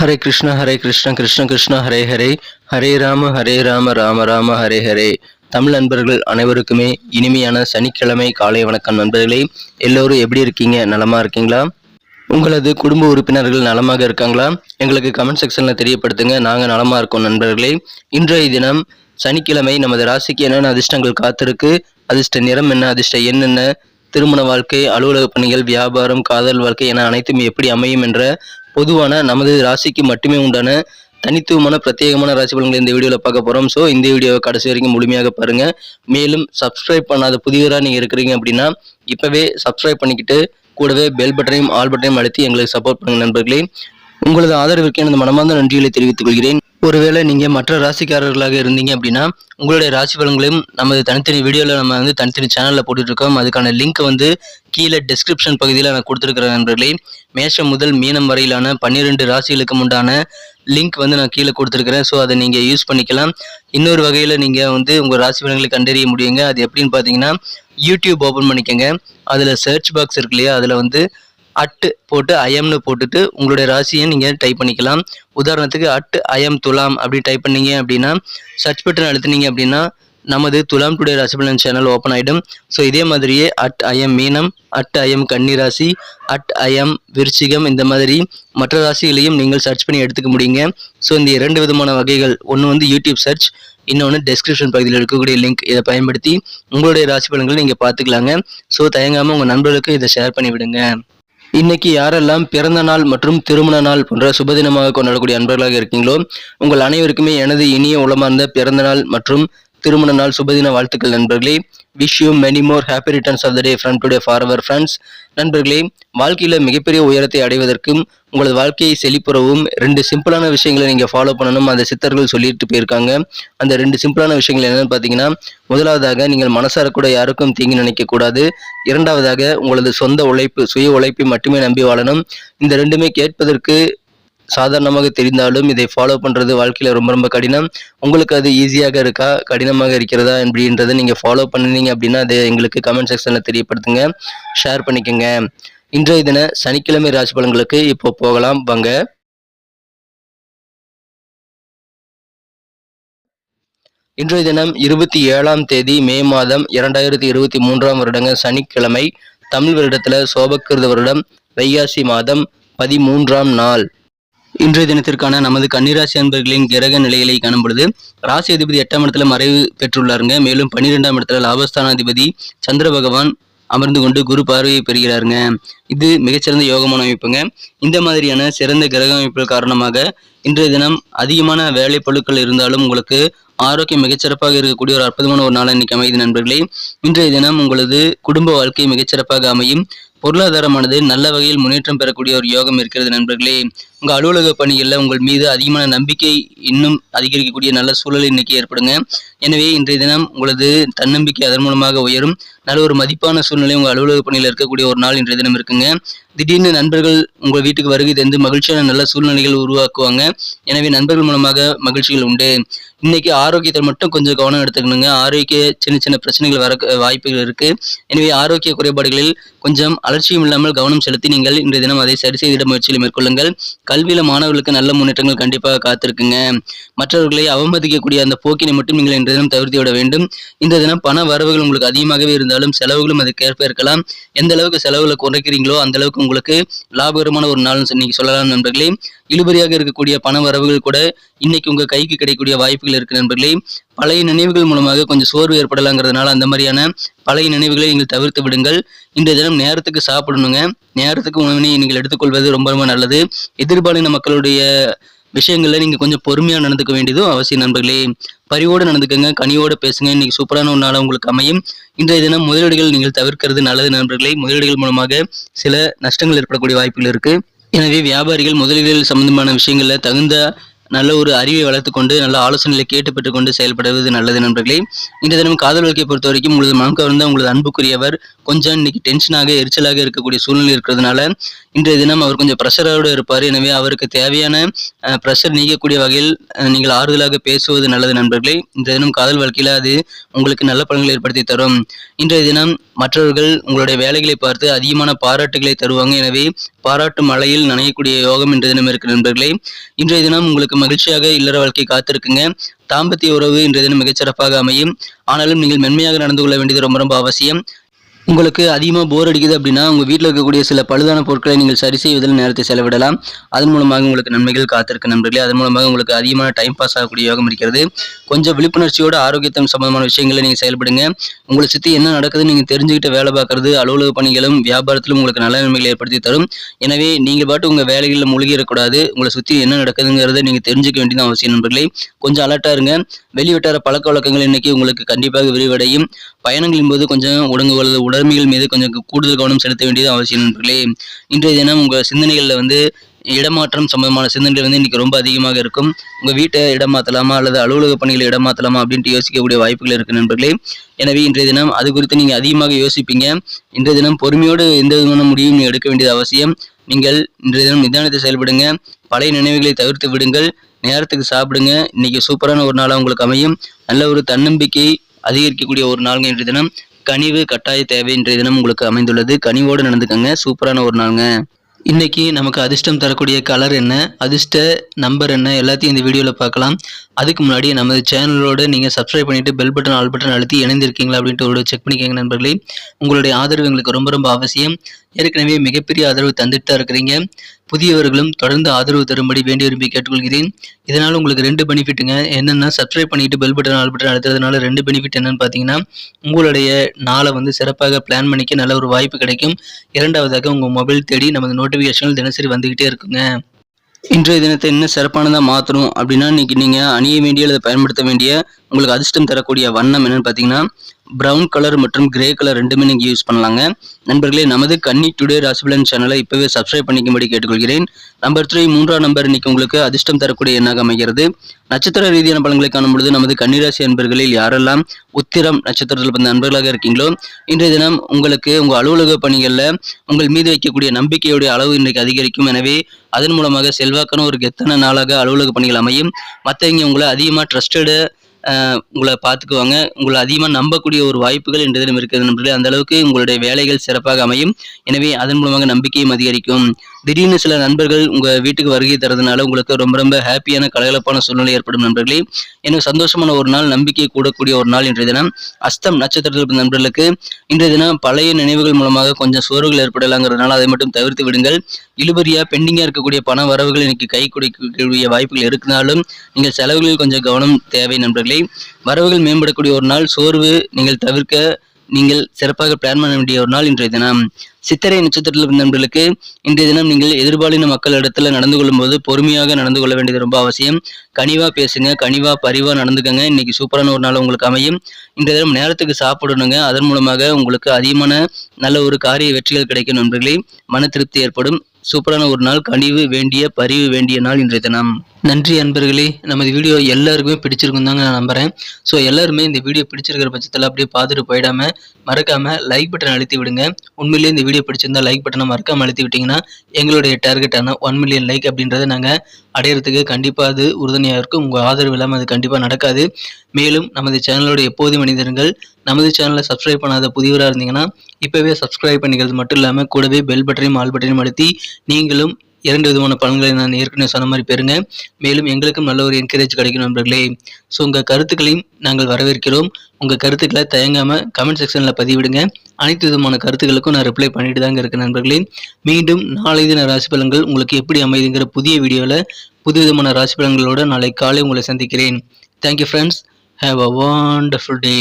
ஹரே கிருஷ்ண கிருஷ்ண கிருஷ்ண ஹரே ஹரே, ஹரே ராம ராம ராம ஹரே ஹரே. தமிழ் நண்பர்கள் அனைவருக்குமே இனிமையான சனிக்கிழமை காலை வணக்கம் நண்பர்களே. எல்லோரும் எப்படி இருக்கீங்க? நலமா இருக்கீங்களா? உங்களது குடும்ப உறுப்பினர்கள் நலமாக இருக்காங்களா? எங்களுக்கு கமெண்ட் செக்ஷன்ல தெரியப்படுத்துங்க. நாங்கள் நலமா இருக்கோம் நண்பர்களே. இன்றைய தினம் சனிக்கிழமை நமது ராசிக்கு என்னென்ன அதிர்ஷ்டங்கள் காத்திருக்கு, அதிர்ஷ்ட நிறம் என்ன, அதிர்ஷ்ட எண் என்ன, திருமண வாழ்க்கை, அலுவலக பணிகள், வியாபாரம், காதல் வாழ்க்கை என அனைத்தும் எப்படி அமையும் என்ற பொதுவான நமது ராசிக்கு மட்டுமே உண்டான தனித்துவமான பிரத்யேகமான ராசி பலன்களை இந்த வீடியோவில் பார்க்க போகிறோம். ஸோ இந்த வீடியோவை கடைசி வரைக்கும் முழுமையாக பாருங்கள். மேலும் சப்ஸ்கிரைப் பண்ணாத புதியவராக நீங்கள் இருக்கிறீங்க அப்படின்னா இப்போவே சப்ஸ்கிரைப் பண்ணிக்கிட்டு கூடவே பெல் பட்டனையும் ஆல் பட்டனையும் அழுத்தி எங்களுக்கு சப்போர்ட் பண்ணுங்கள் நண்பர்களே. உங்களது ஆதரவிற்கு எனது மனமார்ந்த நன்றிகளை தெரிவித்துக் கொள்கிறேன். ஒருவேளை நீங்கள் மற்ற ராசிக்காரர்களாக இருந்தீங்க அப்படின்னா உங்களுடைய ராசி பலன்களையும் நமது தனித்தனி வீடியோவில் நம்ம தனித்தனி சேனலில் போட்டுட்ருக்கோம். அதுக்கான லிங்க் கீழே டிஸ்கிரிப்ஷன் பகுதியில் நான் கொடுத்துருக்கிறேன் நண்பர்களே. மேஷம் முதல் மீனம் வரையிலான 12 ராசிகளுக்கு உண்டான லிங்க் நான் கீழே கொடுத்துருக்கிறேன். ஸோ அதை நீங்கள் யூஸ் பண்ணிக்கலாம். இன்னொரு வகையில் நீங்கள் உங்கள் ராசி பலன்களை கண்டறிய முடியுங்க. அது எப்படின்னு பார்த்தீங்கன்னா, யூடியூப் ஓப்பன் பண்ணிக்கோங்க. அதில் சர்ச் பாக்ஸ் இருக்கு இல்லையா, அதில் அட்டு போட்டு ஐஎம்னு போட்டுட்டு உங்களுடைய ராசியை நீங்கள் டைப் பண்ணிக்கலாம். உதாரணத்துக்கு ஐஎம் துலாம் அப்படி டைப் பண்ணீங்க அப்படின்னா சர்ச் பட்டன் அழுத்தினீங்க அப்படின்னா நமது துலாம் டுடே ராசி பலன் சேனல் ஓப்பன் ஆகிடும். ஸோ இதே மாதிரியே ஐஎம் மீனம், ஐஎம் கன்னி ராசி, ஐஎம் விருச்சிகம், இந்த மாதிரி மற்ற ராசிகளையும் நீங்கள் சர்ச் பண்ணி எடுத்துக்க முடியுங்க. ஸோ இந்த 2 விதமான வகைகள், ஒன்று யூடியூப் சர்ச், இன்னொன்று டெஸ்கிரிப்ஷன் பகுதியில் இருக்கக்கூடிய லிங்க். இதை பயன்படுத்தி உங்களுடைய ராசி பலன்களை நீங்கள் பார்த்துக்கலாங்க. ஸோ தயங்காமல் உங்கள் நண்பர்களுக்கு இதை ஷேர் பண்ணி விடுங்க. இன்னைக்கு யாரெல்லாம் பிறந்த நாள் மற்றும் திருமண நாள் போன்ற சுபதினமாக கொண்டாடக்கூடிய அன்பர்களாக இருக்கீங்களோ உங்கள் அனைவருக்குமே எனது இனிய உளமார்ந்த பிறந்த நாள் மற்றும் திருமண நாள் சுபதின வாழ்த்துக்கள் நண்பர்களே. Wish you many more happy returns of the day from today for our friends. நண்பர்களே, வாழ்க்கையில் மிகப்பெரிய உயரத்தை அடைவதற்கும் உங்களது வாழ்க்கையை செழிப்புறவும் 2 சிம்பிளான விஷயங்களை நீங்கள் ஃபாலோ பண்ணணும். அந்த சித்தர்கள் சொல்லிட்டு போயிருக்காங்க. அந்த 2 சிம்பிளான விஷயங்கள் என்னென்னு பார்த்தீங்கன்னா, முதலாவதாக நீங்கள் மனசார கூட யாருக்கும் தீங்கி நினைக்கக்கூடாது. இரண்டாவதாக உங்களது சொந்த உழைப்பு, சுய உழைப்பை மட்டுமே நம்பி வாழணும். இந்த 2மே கேட்பதற்கு சாதாரணமாக தெரிந்தாலும் இதை ஃபாலோ பண்ணுறது வாழ்க்கையில் ரொம்ப ரொம்ப கடினம். உங்களுக்கு அது ஈஸியாக இருக்கா, கடினமாக இருக்கிறதா அப்படின்றத நீங்கள் ஃபாலோ பண்ணினீங்க அப்படின்னா அதை எங்களுக்கு கமெண்ட் செக்ஷனில் தெரியப்படுத்துங்க, ஷேர் பண்ணிக்கோங்க. இன்றைய தின சனிக்கிழமை ராசி பலன்களுக்கு இப்போ போகலாம் வாங்க. இன்றைய தினம் 27ஆம் தேதி மே மாதம் 2023ஆம் வருடங்க சனிக்கிழமை. தமிழ் வருடத்தில் சோபக்கிருத வருடம் வைகாசி மாதம் 13ஆம் நாள். இன்றைய தினத்திற்கான நமது கன்னிராசி அன்பர்களின் கிரக நிலைகளை காணும் பொழுது ராசி அதிபதி 8ஆம் இடத்துல மறைவு பெற்றுள்ளாருங்க. மேலும் 12ஆம் இடத்துல லாபஸ்தானாதிபதி சந்திர பகவான் அமர்ந்து கொண்டு குரு பார்வையை பெறுகிறாருங்க. இது மிகச்சிறந்த யோகமான அமைப்புங்க. இந்த மாதிரியான சிறந்த கிரக அமைப்புகள் காரணமாக இன்றைய தினம் அதிகமான வேலை பளுக்கள் இருந்தாலும் உங்களுக்கு ஆரோக்கியம் மிகச்சிறப்பாக இருக்கக்கூடிய ஒரு அற்புதமான ஒரு நாள் இன்னைக்கு அமைதி நண்பர்களே. இன்றைய தினம் உங்களது குடும்ப வாழ்க்கை மிகச்சிறப்பாக அமையும். பொருளாதாரமானது நல்ல வகையில் முன்னேற்றம் பெறக்கூடிய ஒரு யோகம் இருக்கிறது நண்பர்களே. உங்கள் அலுவலக பணிகளில் உங்கள் மீது அதிகமான நம்பிக்கை இன்னும் அதிகரிக்கக்கூடிய நல்ல சூழல் இன்னைக்கு ஏற்படுங்க. எனவே இன்றைய தினம் உங்களது தன்னம்பிக்கை அதன் மூலமாக உயரும். நல்ல ஒரு மதிப்பான சூழ்நிலை உங்கள் அலுவலக பணியில் இருக்கக்கூடிய ஒரு நாள் இன்றைய தினம் இருக்குங்க. திடீர்னு நண்பர்கள் உங்கள் வீட்டுக்கு வருகை தந்து மகிழ்ச்சியான நல்ல சூழ்நிலைகள் உருவாக்குவாங்க. எனவே நண்பர்கள் மூலமாக மகிழ்ச்சிகள் உண்டு. இன்னைக்கு ஆரோக்கியத்தை மட்டும் கொஞ்சம் கவனம் எடுத்துக்கணுங்க. ஆரோக்கிய சின்ன சின்ன பிரச்சனைகள் வர வாய்ப்புகள் இருக்கு. எனவே ஆரோக்கிய குறைபாடுகளில் கொஞ்சம் அலட்சியம் இல்லாமல் கவனம் செலுத்தி நீங்கள் இன்றைய தினம் அதை சரி செய்திட முயற்சியில் மேற்கொள்ளுங்கள். கல்வியில மாணவர்களுக்கு நல்ல முன்னேற்றங்கள் கண்டிப்பாக காத்திருக்குங்க. மற்றவர்களை அவமதிக்கக்கூடிய அந்த போக்கினை மட்டும் நீங்கள் இன்றைய தினம் தவிர்த்து விட வேண்டும். இந்த தினம் பண வரவுகள் உங்களுக்கு அதிகமாகவே இருந்தாலும் செலவுகளும் அதுக்கேற்ப இருக்கலாம். எந்த அளவுக்கு செலவுகளை குறைக்கிறீங்களோ அந்த அளவுக்கு உங்களுக்கு லாபகரமான ஒரு நாள் நீங்க சொல்லலாம் நண்பர்களே. இழுபறியாக இருக்கக்கூடிய பண வரவுகள் கூட இன்னைக்கு உங்க கைக்கு கிடைக்கக்கூடிய வாய்ப்புகள் இருக்கு நண்பர்களே. பழைய நினைவுகள் மூலமாக கொஞ்சம் சோர்வு ஏற்படலாங்கிறதுனால அந்த மாதிரியான பழைய நினைவுகளை நீங்கள் தவிர்த்து விடுங்கள். இன்றைய தினம் நேரத்துக்கு சாப்பிடணுங்க. நேரத்துக்கு உணவினை நீங்கள் எடுத்துக்கொள்வது ரொம்ப ரொம்ப நல்லது. எதிர்பாலின மக்களுடைய விஷயங்கள்ல நீங்க கொஞ்சம் பொறுமையா நடந்துக்க வேண்டியதும் அவசியம் நண்பர்களே. பரிவோடு நடந்துக்கங்க, கனியோடு பேசுங்க. இன்னைக்கு சூப்பரான ஒரு நாள் உங்களுக்கு அமையும். இன்றைய தினம் முதலீடுகள் நீங்கள் தவிர்க்கிறது நல்லது நண்பர்களே. முதலீடுகள் மூலமாக சில நஷ்டங்கள் ஏற்படக்கூடிய வாய்ப்புகள் இருக்கு. எனவே வியாபாரிகள் முதலீடுகள் சம்பந்தமான விஷயங்கள்ல தகுந்த நல்ல ஒரு அறிவை வளர்த்துக்கொண்டு நல்ல ஆலோசனைகளை கேட்டு பெற்றுக்கொண்டு செயல்படுவது நல்லது நண்பர்களே. இந்த தினம் காதல் வாழ்க்கையை பொறுத்த வரைக்கும் உங்களது மனம் கவர்ந்த உங்களது அன்புக்குரியவர் கொஞ்சம் இன்னைக்கு டென்ஷனாக எரிச்சலாக இருக்கக்கூடிய சூழ்நிலை இருக்கிறதுனால இன்றைய தினம் அவர் கொஞ்சம் ப்ரெஷரோடு இருப்பார். எனவே அவருக்கு தேவையான ப்ரெஷர் நீங்கக்கூடிய வகையில் நீங்கள் ஆறுதலாக பேசுவது நல்லது நண்பர்களே. இன்றைய தினம் காதல் வாழ்க்கையில் அது உங்களுக்கு நல்ல பலன்களை ஏற்படுத்தி தரும். இன்றைய தினம் மற்றவர்கள் உங்களுடைய வேலைகளை பார்த்து அதிகமான பாராட்டுகளை தருவாங்க. எனவே பாராட்டு மழையில் நனையக்கூடிய யோகம் இன்றைய தினம் இருக்கு நண்பர்களே. இன்றைய தினம் உங்களுக்கு மகிழ்ச்சியாக இல்லற வாழ்க்கை காத்திருக்குங்க. தாம்பத்திய உறவு இன்றைய தினம் மிகச்சிறப்பாக அமையும். ஆனாலும் நீங்கள் மென்மையாக நடந்து கொள்ள வேண்டியது ரொம்ப ரொம்ப அவசியம். உங்களுக்கு அதிகமாக போர் அடிக்குது அப்படின்னா உங்கள் வீட்டில் இருக்கக்கூடிய சில பழுதான பொருட்களை நீங்கள் சரி செய்வதில் நேரத்தை செலவிடலாம். அதன் மூலமாக உங்களுக்கு நன்மைகள் காத்திருக்கு நண்பர்களே. அதன் மூலமாக உங்களுக்கு அதிகமான டைம் பாஸ் ஆகக்கூடிய யோகம் இருக்கிறது. கொஞ்சம் விழிப்புணர்ச்சியோட ஆரோக்கியத்தின் சம்பந்தமான விஷயங்களை நீங்கள் செயல்படுங்க. உங்களை சுற்றி என்ன நடக்குதுன்னு நீங்கள் தெரிஞ்சுக்கிட்டு வேலை பார்க்கறது அலுவலக பணிகளும் வியாபாரத்திலும் உங்களுக்கு நல்ல நன்மைகளை ஏற்படுத்தி தரும். எனவே நீங்கள் பாட்டு உங்கள் வேலைகளில் மூழ்கிடக்கூடாது. உங்களை சுற்றி என்ன நடக்குதுங்கிறத நீங்கள் தெரிஞ்சுக்க வேண்டியது அவசியம் நண்பர்களே. கொஞ்சம் அலர்ட்டாக இருங்க. வெளிவட்டார பழக்க வழக்கங்கள் இன்னைக்கு உங்களுக்கு கண்டிப்பாக விரிவடையும். பயணங்களின் போது கொஞ்சம் ஒழுங்குகளது உடைமைகள் மீது கொஞ்சம் கூடுதல் கவனம் செலுத்த வேண்டியது அவசியம் நண்பர்களே. இன்றைய தினம் உங்கள் சிந்தனைகளில் இடமாற்றம் சம்பந்தமான சிந்தனைகள் இன்னைக்கு ரொம்ப அதிகமாக இருக்கும். உங்கள் வீட்டை இடம் மாற்றலாமா அல்லது அலுவலக பணிகளை இடம் மாற்றலாமா அப்படின்ட்டு யோசிக்கக்கூடிய வாய்ப்புகள் இருக்குது நண்பர்களே. எனவே இன்றைய தினம் அது குறித்து நீங்கள் அதிகமாக யோசிப்பீங்க. இன்றைய தினம் பொறுமையோடு எந்த விதமான முடிவும் நீங்கள் எடுக்க வேண்டியது அவசியம். நீங்கள் இன்றைய தினம் நிதானத்தை செயல்படுங்க. பழைய நினைவுகளை தவிர்த்து விடுங்கள். நேரத்துக்கு சாப்பிடுங்க. இன்னைக்கு சூப்பரான ஒரு நாளாக உங்களுக்கு அமையும். நல்ல ஒரு தன்னம்பிக்கை அதிகரிக்கக்கூடிய ஒரு நாளுங்க இன்றைய தினம். கனிவு கட்டாய தேவை இன்றைய தினம் உங்களுக்கு அமைந்துள்ளது. கனிவோடு நடந்துக்கங்க. சூப்பரான ஒரு நாளுங்க. இன்னைக்கு நமக்கு அதிர்ஷ்டம் தரக்கூடிய கலர் என்ன, அதிர்ஷ்ட நம்பர் என்ன, எல்லாத்தையும் இந்த வீடியோவில் பார்க்கலாம். அதுக்கு முன்னாடி நமது சேனலோட நீங்கள் சப்ஸ்கிரைப் பண்ணிட்டு பெல் பட்டன் ஆல் பட்டன் அழுத்தி இணைந்திருக்கீங்களா அப்படின்ட்டு ஒரு செக் பண்ணிக்கோங்க நண்பர்களே. உங்களுடைய ஆதரவு எங்களுக்கு ரொம்ப ரொம்ப அவசியம். ஏற்கனவே மிகப்பெரிய ஆதரவு தந்துட்டு தான் இருக்கிறீங்க. புதியவர்களும் தொடர்ந்து ஆதரவு தரும்படி வேண்டி விரும்பி கேட்டுக்கொள்கிறேன். இதனால் உங்களுக்கு 2 பெனிஃபிட்டுங்க. என்னென்னா சப்ஸ்கிரைப் பண்ணிட்டு பெல் பட்டன் ஆல் பட்டன் அழுத்துறதுனால 2 பெனிஃபிட் என்னன்னு பார்த்தீங்கன்னா, உங்களுடைய நாளை சிறப்பாக பிளான் பண்ணிக்க நல்ல ஒரு வாய்ப்பு கிடைக்கும். இரண்டாவதாக உங்கள் மொபைல் தேடி நமது நோட்டிஃபிகேஷன்கள் தினசரி வந்துக்கிட்டே இருக்குங்க. இன்றைய தினத்தை இன்னும் சிறப்பானதாக மாற்றணும் அப்படின்னா இன்னைக்கு நீங்கள் அணிய வேண்டிய அல்லது பயன்படுத்த வேண்டிய உங்களுக்கு அதிர்ஷ்டம் தரக்கூடிய வண்ணம் என்னன்னு பார்த்தீங்கன்னா ப்ரௌன் கலர் மற்றும் கிரே கலர் ரெண்டுமே நீங்கள் யூஸ் பண்ணலாங்க. நண்பர்களே, நமது கன்னி டுடே ராசிபலன் சேனலை இப்போவே சப்ஸ்கிரைப் பண்ணிக்கும்படி கேட்டுக்கொள்கிறேன். நம்பர் 3 மூன்றாம் நம்பர் இன்னைக்கு உங்களுக்கு அதிர்ஷ்டம் தரக்கூடிய எண்ணாக அமைகிறது. நட்சத்திர ரீதியான பலன்களை காணும் பொழுது நமது கன்னிராசி அன்பர்களில் யாரெல்லாம் உத்திரம் நட்சத்திரத்தில் பிறந்த நண்பர்களாக இருக்கீங்களோ இன்றைய தினம் உங்களுக்கு உங்கள் அலுவலக பணிகளில் உங்கள் மீது வைக்கக்கூடிய நம்பிக்கையுடைய அளவு இன்றைக்கு அதிகரிக்கும். எனவே அதன் மூலமாக செல்வாக்கான ஒரு கெத்தான நாளாக அலுவலக பணிகள் அமையும். மற்றவங்க உங்களை அதிகமாக ட்ரஸ்டடு உங்களை பார்த்துக்குவாங்க. உங்களை அதிகமாக நம்பக்கூடிய ஒரு வாய்ப்புகள் இன்றைய தினம் இருக்கிறது நண்பர்களே. அந்த அளவுக்கு உங்களுடைய வேலைகள் சிறப்பாக அமையும். எனவே அதன் மூலமாக நம்பிக்கையும் அதிகரிக்கும். திடீர்னு சில நண்பர்கள் உங்கள் வீட்டுக்கு வருகை தரதுனால உங்களுக்கு ரொம்ப ரொம்ப ஹாப்பியான கலகலப்பான சூழ்நிலை ஏற்படும் நண்பர்களே. எனக்கு சந்தோஷமான ஒரு நாள், நம்பிக்கை கூடக்கூடிய ஒரு நாள் இன்றைய தினம். அஸ்தம் நட்சத்திரத்தில் நண்பர்களுக்கு இன்றைய தினம் பழைய நினைவுகள் மூலமாக கொஞ்சம் சோர்வுகள் ஏற்படலாங்கிறதுனால அதை மட்டும் தவிர்த்து விடுங்கள். இழுபறியாக பெண்டிங்காக இருக்கக்கூடிய பண வரவுகள் இன்னைக்கு கை கொடுக்கக்கூடிய வாய்ப்புகள் இருக்குனாலும் நீங்கள் செலவுகளில் கொஞ்சம் கவனம் தேவை நண்பர்களே. வரவுகள் மேம்படக்கூடிய ஒரு நாள். சோர்வு நீங்கள் தவிர்க்க நீங்கள் சிறப்பாக பிளான் பண்ண வேண்டிய ஒரு நாள் இன்றைய தினம். சித்திரை நட்சத்திரத்தில் இருந்த நண்பர்களுக்கு இன்றைய தினம் நீங்கள் எதிர்பாலின மக்கள் இடத்துல நடந்து கொள்ளும் போது பொறுமையாக நடந்து கொள்ள வேண்டியது ரொம்ப அவசியம். கனிவா பேசுங்க, கனிவா பரிவா நடந்துக்கங்க. இன்னைக்கு சூப்பரான ஒரு நாள் உங்களுக்கு அமையும். இன்றைய தினம் நேரத்துக்கு சாப்பிடணுங்க. அதன் மூலமாக உங்களுக்கு அதிகமான நல்ல ஒரு காரிய வெற்றிகள் கிடைக்கும் நண்பர்களே. மன திருப்தி ஏற்படும். சூப்பரான ஒரு நாள். கனிவு வேண்டிய பரிவு வேண்டிய நாள் இன்றைய தினம். நன்றி அன்பர்களே. நமது வீடியோ எல்லாருக்குமே பிடிச்சிருக்கும் தாங்க நான் நம்புறேன். ஸோ எல்லாருமே இந்த வீடியோ பிடிச்சிருக்கிற பட்சத்தில் அப்படியே பார்த்துட்டு போயிடாம மறக்காம லைக் பட்டன் அழுத்தி விடுங்க. உண்மையிலேயே இந்த வீடியோ பிடிச்சிருந்தா லைக் பட்டனை மறக்காம அழுத்தி விட்டீங்கன்னா எங்களுடைய டார்கெட்டான 1 மில்லியன் லைக் அப்படின்றத நாங்கள் அடையிறதுக்கு கண்டிப்பாக அது உறுதுணையாக இருக்கும். உங்கள் ஆதரவு இல்லாமல் அது கண்டிப்பாக நடக்காது. மேலும் நமது சேனலோட எப்போதும் மனிதர்கள் நமது சேனலை சப்ஸ்கிரைப் பண்ணாத புதியவராக இருந்தீங்கன்னா இப்போவே சப்ஸ்கிரைப் பண்ணிக்கிறது மட்டும் இல்லாமல் கூடவே பெல் பட்டனையும் ஆல் பட்டனையும் அழுத்தி நீங்களும் 2 விதமான பலன்களை நான் ஏற்கனவே சொன்ன மாதிரி பெறுங்க. மேலும் எங்களுக்கும் நல்ல ஒரு என்கரேஜ் கிடைக்கும் நண்பர்களே. ஸோ உங்கள் கருத்துக்களையும் நாங்கள் வரவேற்கிறோம். உங்கள் கருத்துக்களை தயங்காமல் கமெண்ட் செக்ஷனில் பதிவிடுங்க. அனைத்து விதமான கருத்துக்களுக்கும் நான் ரிப்ளை பண்ணிட்டு தாங்க இருக்கேன் நண்பர்களே. மீண்டும் நாளை தின ராசி பலன்கள் உங்களுக்கு எப்படி அமைதுங்கிற புதிய வீடியோவில் புது விதமான ராசி பலன்களோடு நாளை காலை உங்களை சந்திக்கிறேன். Thank you friends. Have a wonderful day.